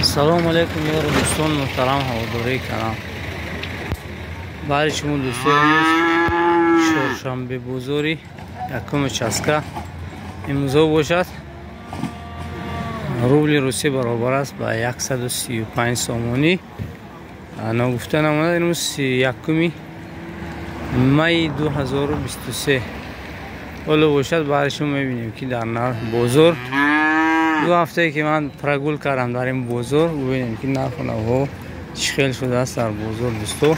السلام علیکم یار دوستان محترم هواداری کانال. برای شما دوستان چهارشنبه بزرگی یکم چسکه امروز باشد. روبل روسی برابر است با 135 سومانی. نگفته نمانده امروز یکمی می 2023 ولی باشد. برای شما میبینیم که در نرخ بزرگ دو هفته که من پرگول کردم در این بزرگ ببینیم که نرخ نوها چخیل شده است در بزرگ دوستو.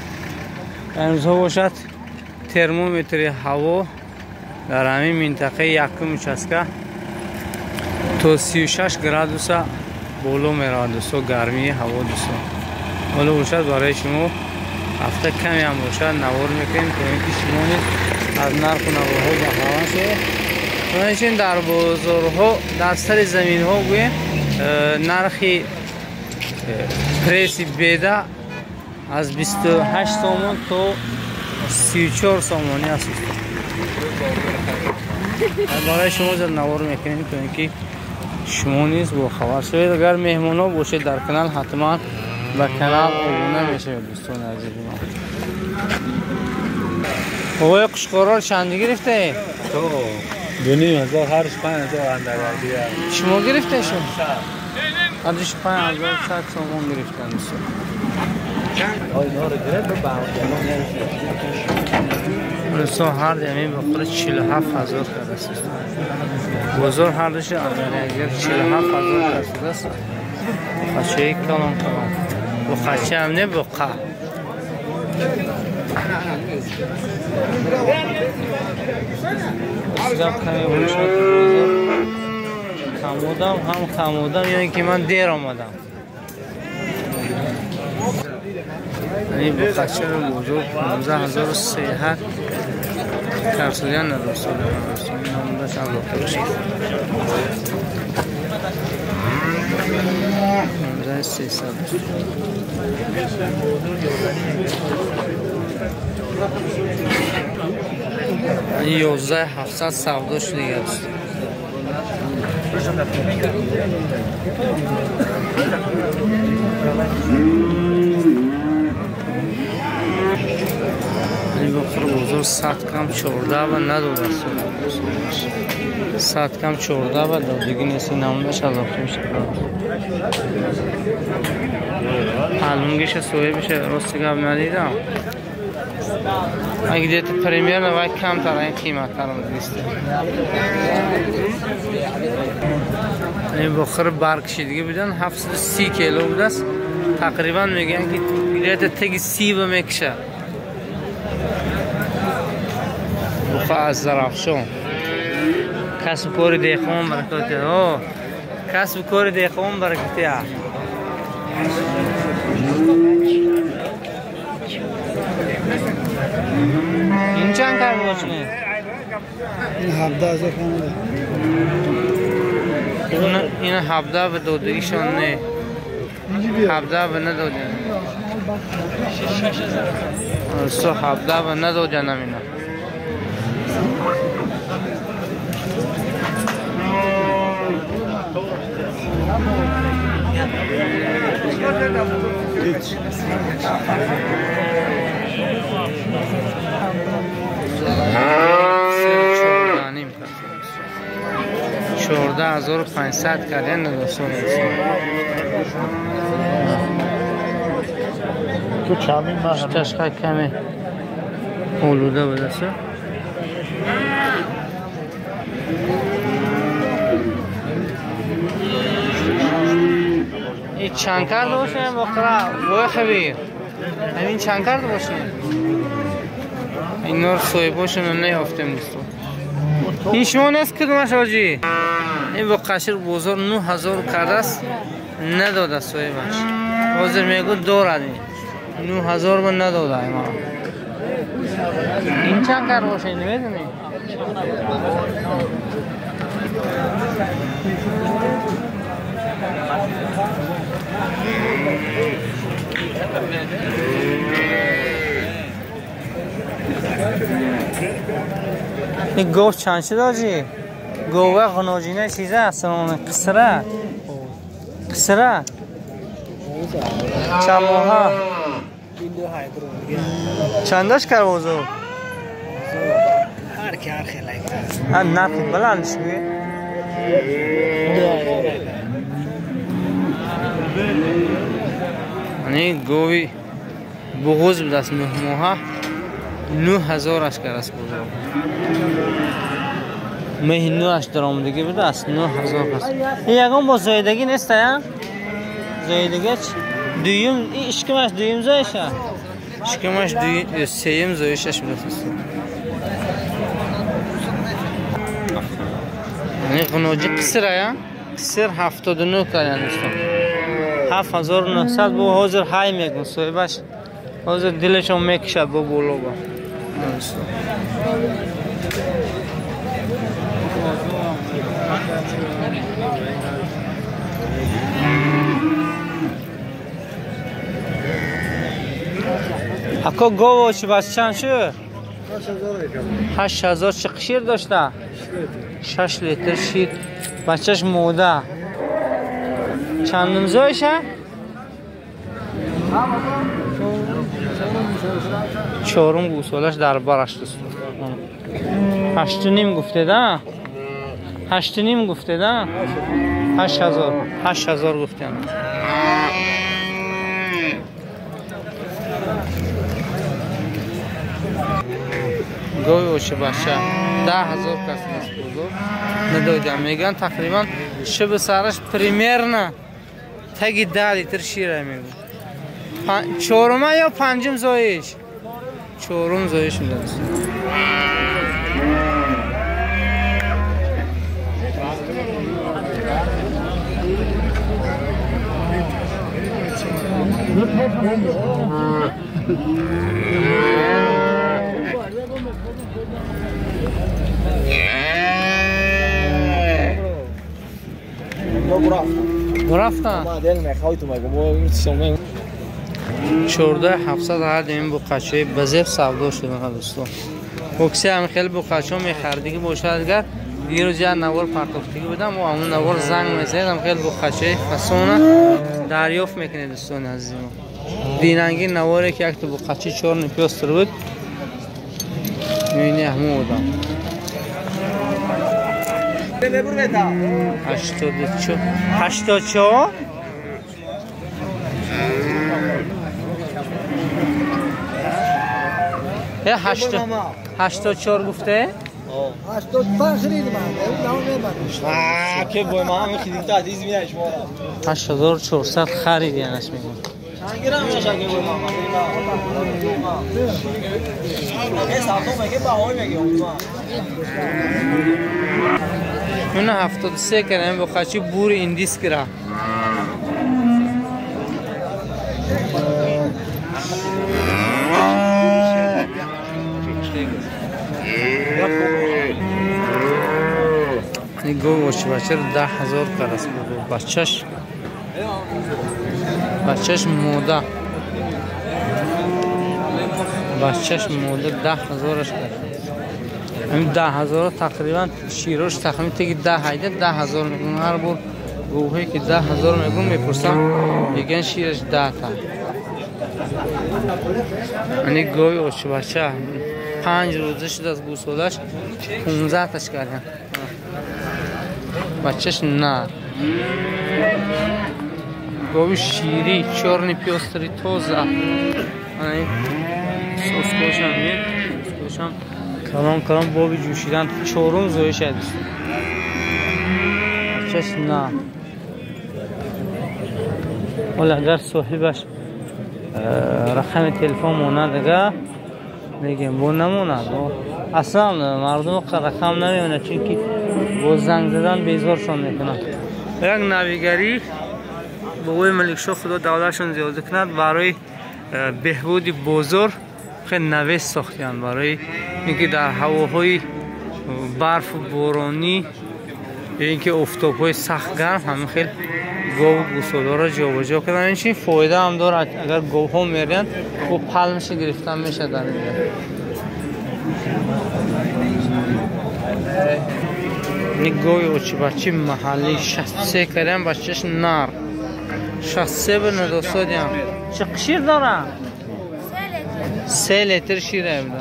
امروز باشد ترمومتر هوا در همین منطقه یکم چسکه تا 36 گرادوس بالا میرود دوستو. گرمی هوا دوستو ولی باشد برای شما هفته کمی هم باشد نوار میکنیم تا اینکه شما از نرخ نوها به هوا شد. چون در بازارها در سر زمین ها گویم نرخ پریس بیده از 28 سومون تا 34 سومونی است. برای شما زد نوار میکنیم تا اینکه شما نیز با خبر شوید. اگر مهمان ها باشید در کانال حتما به کانال ابونه میشوید دوستان عزیز ما. هوای قشقرار چند گرفته؟ تو 2500 هرش 5000 اندر شما گرفته شد؟ هرش 5100 سومون گرفتن دوستان. اینا رو گرفت به رسا هر دمی بخوره 47000 کرده است. بزرگ هر دش اگر 47000 کرده است. خچه یک کلام و خچه هم نه بقا سیاب کمی باشد. خمودم هم خمودم یعنی که من دیر آمدم. این بخچه بزرگ 15300 ترسیدن نداشت. نامده شب رفته باشید 15300 این 11700 سودا شده دیگه است. این بخور بزرگ 100 کم 14 و نداده است. 100 کم 14 و دیگه نیست. نمونه شلافته میشه. حلونگیش سویه بشه راستی گب ندیدم. اگه دیت پریمیر نوای کم تر این قیمت تر نیست. این بخور برکشیدگی بودن 730 کیلو بود است. تقریبا میگن که دیت تگی 30 به میکشه. بخور از زرافشون کسب کار دیخون برکاتی ها. کسب کار دیخون برکاتی ها. این چند کرد باشنه؟ این 17000 کنه. این 17 به دودگیشان نه. 17 به ندودن. سو 17 به ندودن اینا. چهارده 14500 کردن دوستان. تو چامین ما هم تشخیص کمی اولوده بوده است. این چند کرده باشه بخوره بای خبیر همین چند کرده باشه. این نور سوی باشه نیافتیم دوستان. این شما نیست کدومش آجی؟ این با قشر بزرگ 9000 کرده است نداده سوی باش. حاضر میگو دارد 9000 من نداده ما. این چند کرده باشه این نمیدونی؟ این گوشت چند شد آجی؟ گوه غناجینه چیزه اصلا قصره چند ماه چندش کرد وزو هر خیلی نرخی بلند شوی یعنی گوی بغوز بود از 9 ماه 9000 اش کرد است بزرگ مهینوش درآمدگی بود است 9000 است این یکم با زایدگی نیست یا زایدگی دویم این اشکمش دویم زایشه اشکمش دویم سیم زایشش بود است یعنی قنوجی قصر یا قصر 79 کردن دوستان 7900 با حاضر های میگن صاحبش حاضر دلشون میکشه با بولو با اکا گاو چی بس چند شد 8000 چه شیر داشته 6 لیتر شیر بچهش موده چندم زایشه چهارم گوسالش در برش دوست 8.5 گفته ده 8.5 گفته ده 8000 گفتم گوی اوشه بچه 10,000 کسی است بزرگ ندادم میگن تقریبا شب سرش پریمیر نه تگی 10 لیتر شیره میگن چهارمه یا پنجم زایش چهارم زایش میدن رفتن 14700 هر این بقچه بزف سودا شدن دوستان بوکسی هم خیلی بقچه میخردگی باشه اگر دیروز یه نوار پرتافتگی بودم و اون نوار زنگ میزدم خیلی بقچه فسونه دریافت میکنه دوستان عزیزم دیننگی نواری که یک تو بقچه 4 نپیاستر بود میبینی همون بودم 84 84 گفته 85 خریدم که با ما هم خریدیم تا دیز میاد شما 8400 خرید یعنیش میگم چند گرم میشه که با ما حساب میگه باهایی میگه اون 73 کردم با خاچی بور ایندیس کرا این گو وش بچه 10,000 کرد بچهش موده 10,000 کرد همین 10,000 تقریبا شیروش تقریبا تیگی 10,000 میگن هر بار گوهی که 10,000 میگن میپرسم میگن شیرش 10 تا یعنی گوی اوچ بچه 5 روزه شد از گوسولش 15 تاش کردن بچهش نه گوی شیری چرنی پیاستری توزه یعنی سوسکوش هم میاد سوسکوش هم کلام بابی جوشیدن چهارم زویش هست بچهش نه ولی اگر صاحبش رقم تلفن مونه دیگه میگم بو نمونه اصلا مردم رقم نمیونه چون که با زنگ زدن بیزارشون میکنن یک نویگری بقوی ملک شو خدا دولتشون زیاده کند برای بهبودی بزرگ خیلی نویس ساختن برای اینکه در هواهای برف و بارانی یا اینکه افتابهای سخت گرم همه خیلی گاو و گوسالا را جابجا کردن این فایده هم داره اگر گاو ها میرن و پل میشه گرفتن میشه در اینجا این گاوی اوچی بچه محلی 63 کردن بچهش نر 63 دوستان چه شیر دارم 3 لیتر شیره بوده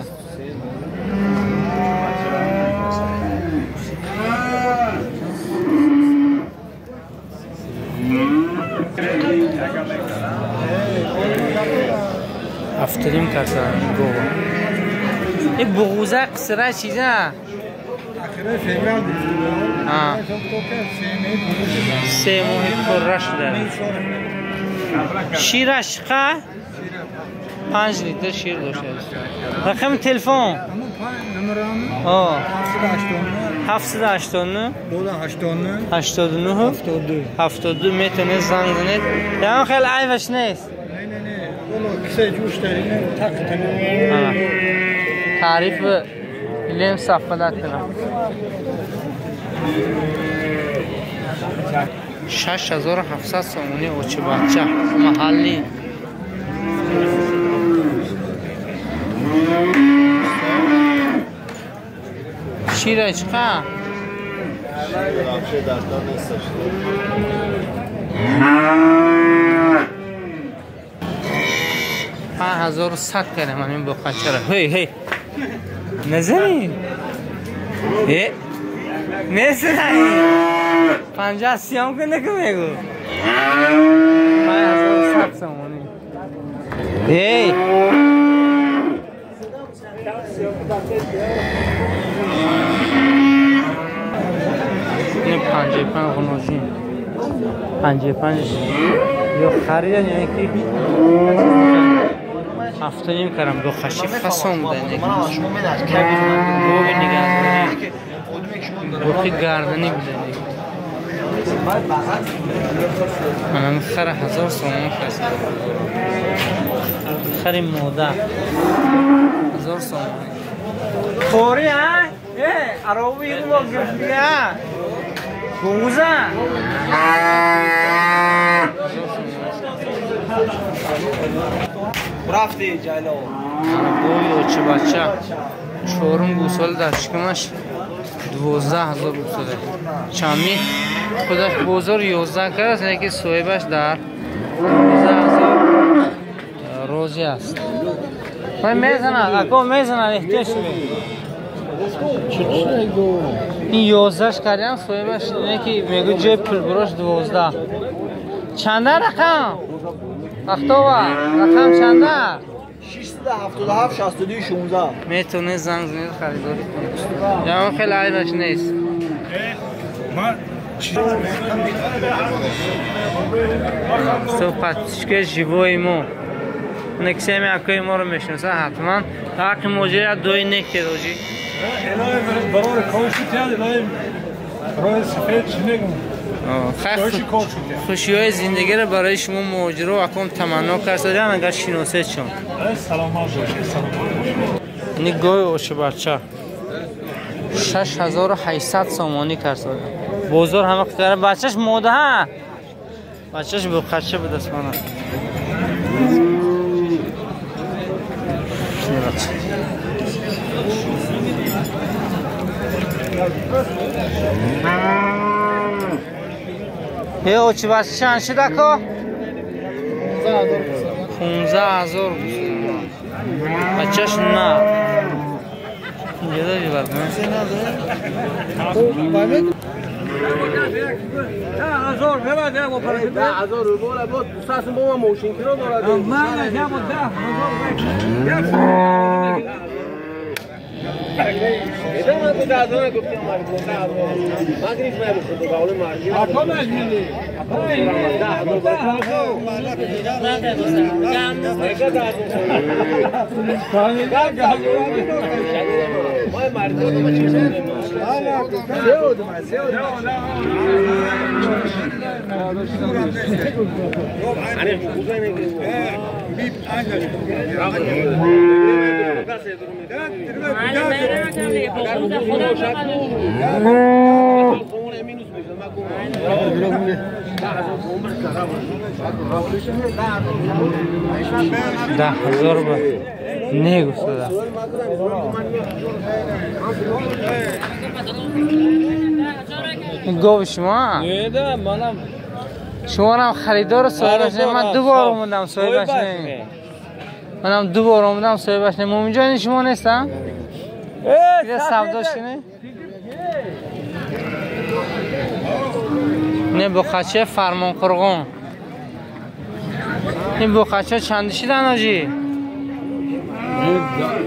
افتادیم کسان گوه این بغوزه قصره چیزه آخره فیبرال دیگه 3 ماه پرش داره شیرش که 5 لیتر شیر داشته رقم تلفن نمرام 789 89 72 میتونه زنگ زنید یا خیلی عیبش نیست نه کسی جوش داریم تک تعریف لیم صفحات کنم 6700 سومونی اوچه بچه محلی شیره چقه؟ 5100 کردم من این بخچه را هی نزنی نزنی 50 سیام کنه که میگو 5100 سومونی هی این 55 غنوشی 55 یا خرید یا یکی هفته نیم کردم دو خشی فسان بوده گوه نگهداری گوهی گردنی بوده من هم خر 1000 سومون خستم خر موده 1000 سومون خوری ها؟ عربی یه با گرفتی ها گوزه رفتی جلو گوی اوچه بچه چورم گوسال در شکمش 12000 بوده چامی خودش بزرگ 11 کرد لیکن صاحبش در 12000 روزی است من میزنم اکو میزنم احتیاج این 11 کردم صاحبش اینه که میگو جای پول بروش 12 چنده رقم؟ اختوبه رقم چنده؟ 677 62 16 میتونه زنگ زنید خریداری کنید یا اون خیلی عیبش نیست تو پتشکه جیبوی مو نکسی همی اکوی ما رو میشنسه حتما تاکی موجه دوی نکه دوجی برای کاشی تیاد برای سفید چنگم خوشی های زندگی رو برای شما موجه رو اکم تمنا کرده اگر شناسه چون سلام باشی سلام اینی گوی اوشه بچه 6800 سومانی کرده بزرگ همه قطعه بچهش موده ها بچهش بخچه به دست منه یه اوچی بچه چند شده که؟ 15000 بچهش نه اینجا داری بردن 10,000 ببنده با پرده 10,000 رو بالا بود ساس با ما موشین کیلو داره من نمیام 10,000 ایده من تو 10,000 گفتم ما گریف نمیشه تو باول مارجی آقا مجنی ده هزار با نگو سودا گوش ما نه مالم شما هم خریدار صاحبش نه. من دوبار اومدم صاحبش نه. منم دوبار اومدم صاحبش نه. مومن جان شما نیستم؟ یه سوداش نه؟ نه بخچه فرمان قرغان. این بخچه چندشی داناجی؟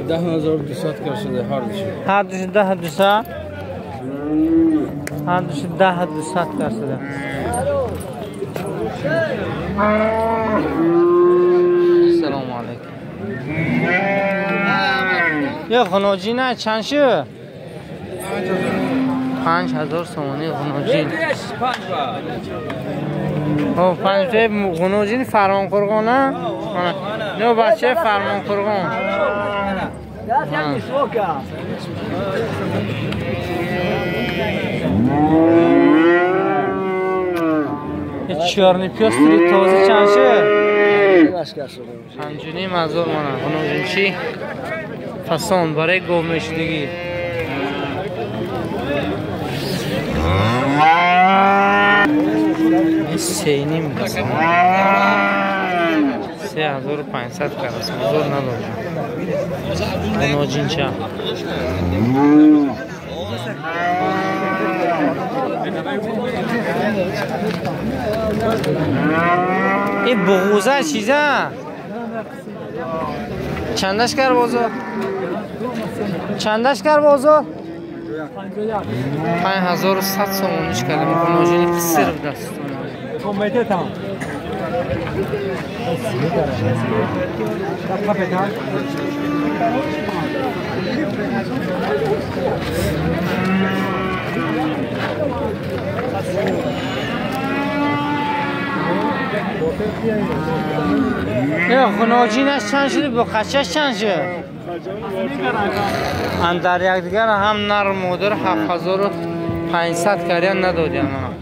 10,200 کار شده هر دوش. هر دوش 10,200. هر دوش 10,200 کار شده. سلام علیکم. یه خنوجی نه چند شو؟ 5,000 سومانی خنوجی. او 5 خنوجی فرمان قرغانه؟ نه بچه فرمان قرغان. چیارنی پیاستری تازه چند شه؟ 5,500 مانه. خنوجین چی؟ فسان برای گوه میشدگی. این 3,500 بسن 3,500 کرد بزرگ ندارم. خنوجین چه؟ این بغوزه چیزه؟ چندش کر بازار؟ چندش کر بازار؟ 5,100 سومونیش کردم. خنوجینی صرف دستم. کمیته تام. نه خنوجینش چند شده؟ بخچهش چند شده؟ هم در یک دیگر هم نر مادر 7,500 کردن ندادیم من.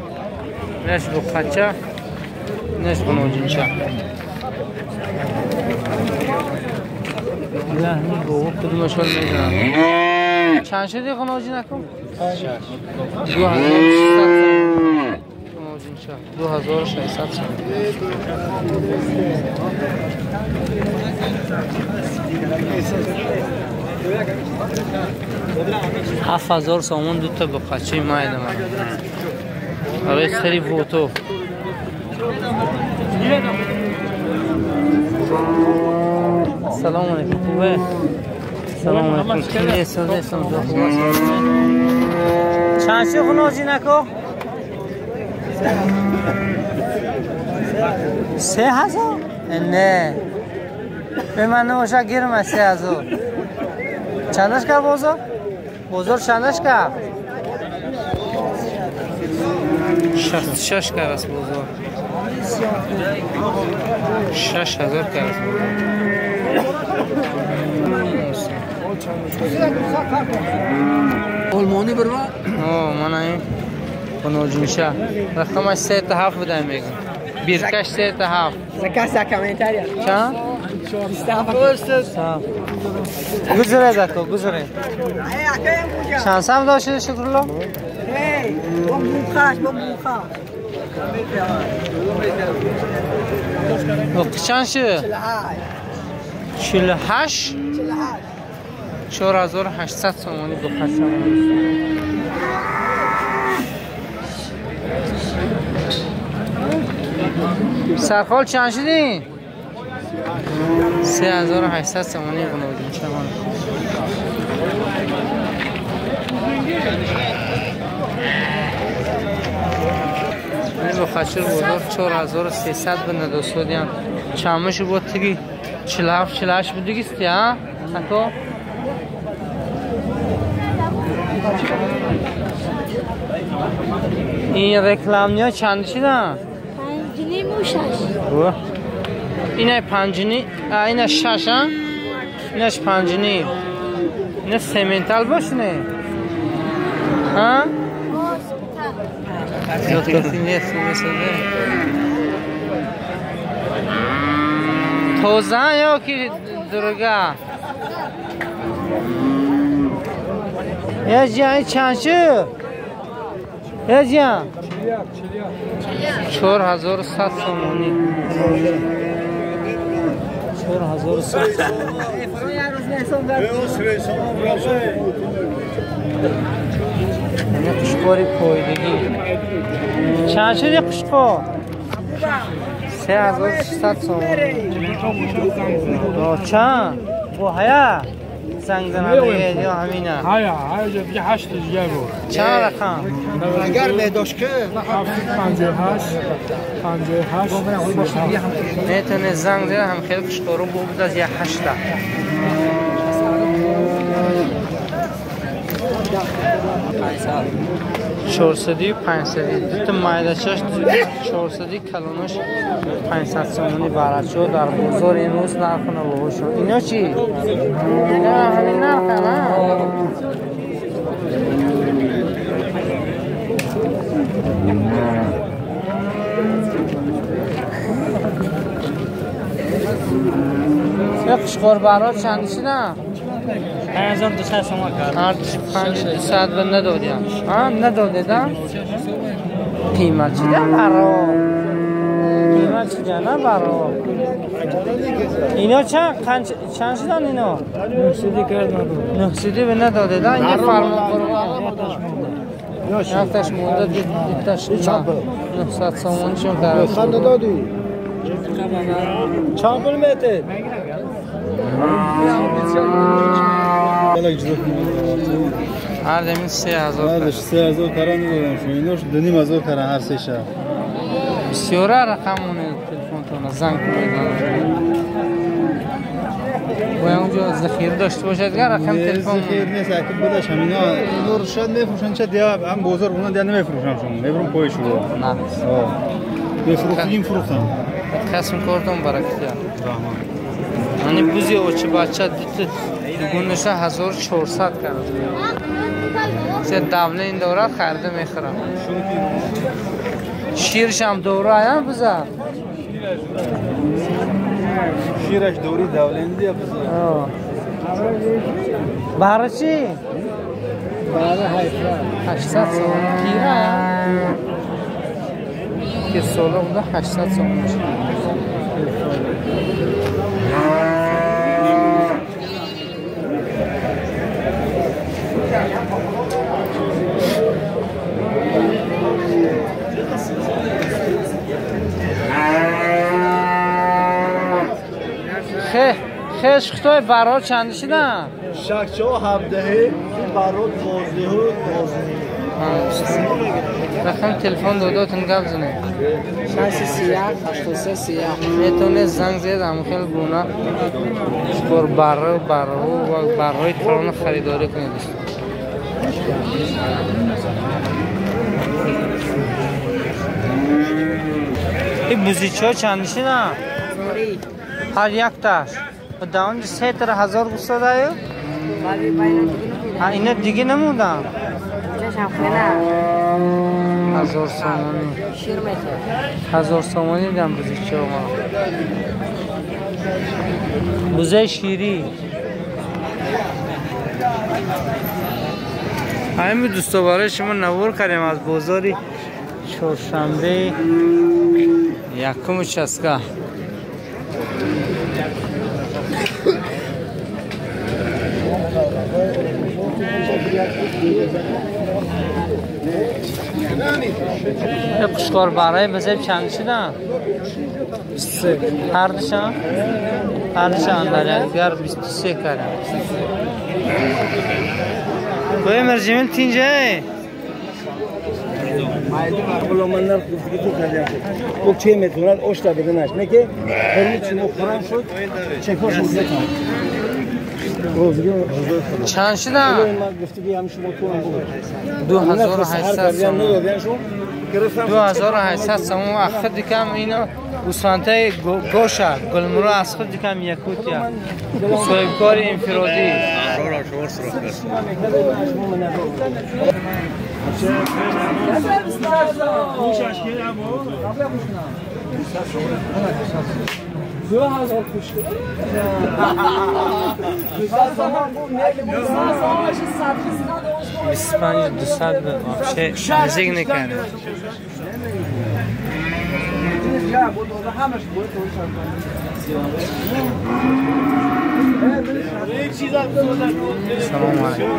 نش بخچه نش خنوجین چه. نه بابا کدومشون میدونم. چند شده خنوجین نکن؟ 2,600 2,600 7,000 سومون دو تا بخچه مایده من. برای سری فوتو. سلام علیکم. خوبه؟ سلام علیکم. خیلی ساده هستم. چند شو خنوجی نکو؟ 3,000؟ نه به من نموشه گیرم 3,000. چندش کرد بازار؟ بازار چندش کرد؟ 66 کرد است بازار. 6,000 کرد است بازار. آلمانی بروا؟ من این خنوجینشه رقمش 3 تا 7 بوده میگم. بیرکش 3 تا 7. Casa commentaria. چند؟ Stava. گذره دکو گذره. چند سم داشته شکرالله؟ Ei, vamos buchar. وقت چند شده؟ 48 4,800 سومانی بخشم. سرخال چند شدی؟ 3,800 سومانی خنوجین شمان. این بخشر بودار 4,300 به نداستودیم. چمش بود تگی 47-48 بودگیستی ها؟ نکو؟ این رکلامنیا چند شدن؟ 5,500. اینه 5,500. اینه 6 ها؟ اینش 5,500. اینه سمنتال باش نه؟ ها؟ yok kesi نیست مثلا توزن یا کی درگا یا جای چند شو یا جان 4100 سومونی 4100 این قشقوری پویدگی چند شد یه قشقو 3600 سومونی چند؟ با هیا زنگ زنانه یا همینه هیا دیگه 8 دیگه بود چند رقم؟ اگر بداشت که 58 میتونه زنگ زنه هم خیلی قشقورو بود از یه 8 400 500 دوتا مایدشش 400 کلونش 500 سومونی برد شد در بازار این روز نرخونه بابا شد اینا چی؟ اینا همین نرخه نه؟ یه قشقور برات چندیشی نه؟ 5200 سوم کرد 5200 به ندادیم ها ندادیدم قیمت چیده برا قیمت چیده نه برا اینا چند شدن اینا 900 کرد 900 به ندادیدم این یه فرمان قربان یکتش مونده دیتش 900 سومونی چون کرد خنده دادی چند کیلومتر هر دمین 3000 3000 کران دادم شما ایناش 2500 کران هر سه شب بسیاره رقمونه تلفن زنگ کنید و اونجا ذخیره داشته باشد که رقم تلفن ذخیره نیست اکید بدش همینا اینو شاید میفروشن چه دیگه هم بازار بودن دیگه نمیفروشن شما میبرم پای شو نه بفروشیم فروختم قسم کردم برکت یعنی بوزی اوچه بچه دیت دوگونش 1400 کرد سه دبله این دوره خرده میخورم شیرش هم دوره آیا بزر شیرش دوری دولندی بزر برای چی؟ برای 800 سوم کیره آیا که سوله بوده 800 سوم میشه خیش خطای برای چندشی نه؟ شکچه ها 17 برای 12 رقم تلفن داداتون گفت زنه 631 83 میتونه زنگ زید هم خیلی گونه بر برای کرانه خریداری کنید این بوزیچه ها چندشی نه؟ هر یک تاش و داون 3000 گوسته دایو؟ اینا دیگه نموندم 1000 سومونی 1000 سومونی دم بوزیچه ها بوزه شیری همین دوستا برای شما نوار کردیم از بازاری چهارشنبه یکم چسکه یه قشقار برای بزرگ چند شدن؟ 23 هر دشان؟ هر دشان در دیگر 23 کردن کوئی مرجمین تینجه؟ Bulamalar bu kıymetler oşta dediniz. Ne ki? Her için o Kur'an şu çekiyor şu zekan. چند شدن؟ 2800 سوم آخر دیکم اینو گوسفندهای گوشه گلمرو از خود دیکم یکوتیا صاحبکار انفرادی اسپانیا 200 نزدیک نکنه سلام علیکم.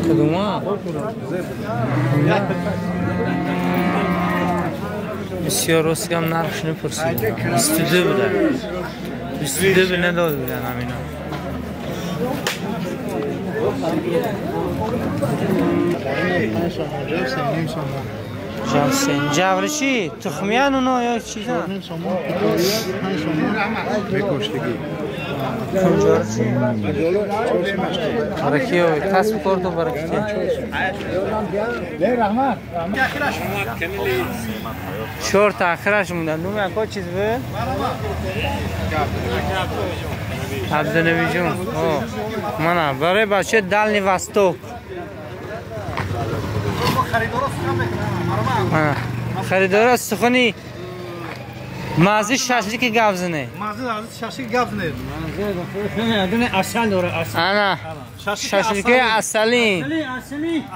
کدوم؟ بسیار روسی هم نرخش نپرسید. 22 بودن. 22 به نداد بودن همینا. جمسین جوری چی؟ تخمیان اونا یا چیزا؟ بکشتگی کنجار چی؟ برکی های کسب کرد و برکی چهار تاخیرش موندن. نوم اکا چیز به؟ عبدالنبی جون. منه برای بچه دلنی وستوک. خریدار سخنی مازی شاشلیک گاوزنه. مازی شاشلیک گاوزنه. دونه اصل داره اصل. انا شاشلیک اصلی.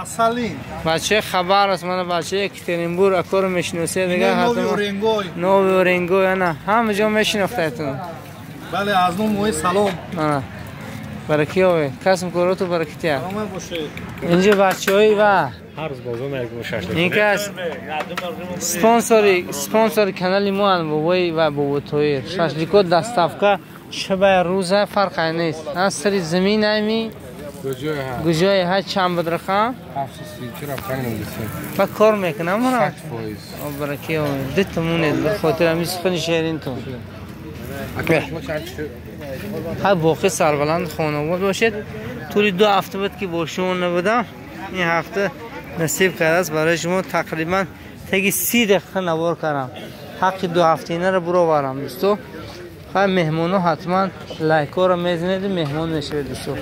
اصلی. بچه خبر است من بچه اکترینبور اکور میشناسه دیگه نوی اورنگوی. نوی اورنگوی انا همه جا میشناختتون. بله از نوم موی سلام. انا برکی های کسم کرد تو برکتیا. سلام باشه. اینجا بچه‌ای و هر روز بازم یک شاشلیک. این که سپانسر کانال ما ان بوی و بو توی شاشلیکو دستافکا شب روزه فرق نیست. از سری زمین همی گوجای ها چند بدرخان با کار میکنم من برکی های دتمونه بخاطر همی سخن شهرین تو ها باقی سربلند خانواده باشید. طوری 2 هفته بود که با شما نبودم. این هفته نصیب کرده است برای شما تقریبا تگی 30 دقیقه نوار کردم. حق 2 هفته اینه رو برو برم دوستو. خواهی مهمونو حتما لایک ها رو میزنید مهمون نشوید دوستو.